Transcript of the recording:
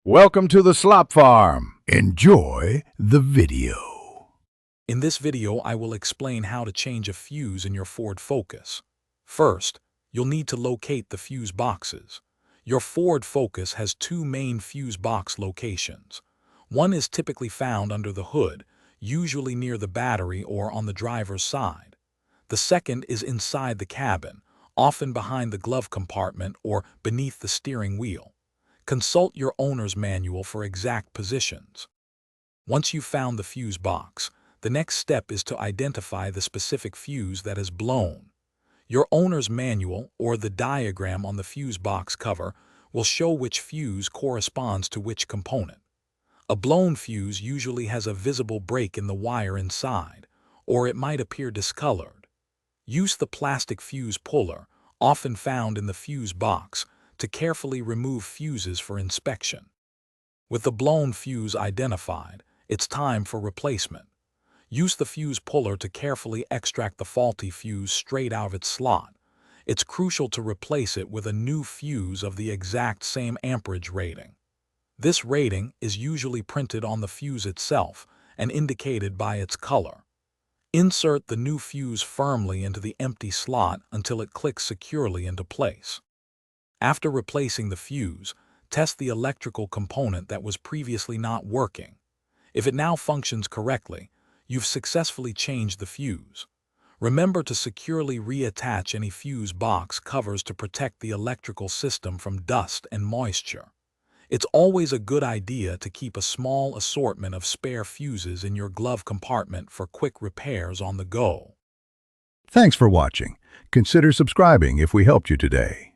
Welcome to the Slop Farm. Enjoy the video. In this video, I will explain how to change a fuse in your Ford Focus. First, you'll need to locate the fuse boxes. Your Ford Focus has two main fuse box locations. One is typically found under the hood, usually near the battery or on the driver's side. The second is inside the cabin, often behind the glove compartment or beneath the steering wheel. Consult your owner's manual for exact positions. Once you've found the fuse box, the next step is to identify the specific fuse that is blown. Your owner's manual, or the diagram on the fuse box cover, will show which fuse corresponds to which component. A blown fuse usually has a visible break in the wire inside, or it might appear discolored. Use the plastic fuse puller, often found in the fuse box, to carefully remove fuses for inspection. With the blown fuse identified, it's time for replacement. Use the fuse puller to carefully extract the faulty fuse straight out of its slot. It's crucial to replace it with a new fuse of the exact same amperage rating. This rating is usually printed on the fuse itself and indicated by its color. Insert the new fuse firmly into the empty slot until it clicks securely into place. After replacing the fuse, test the electrical component that was previously not working. If it now functions correctly, you've successfully changed the fuse. Remember to securely reattach any fuse box covers to protect the electrical system from dust and moisture. It's always a good idea to keep a small assortment of spare fuses in your glove compartment for quick repairs on the go. Thanks for watching. Consider subscribing if we helped you today.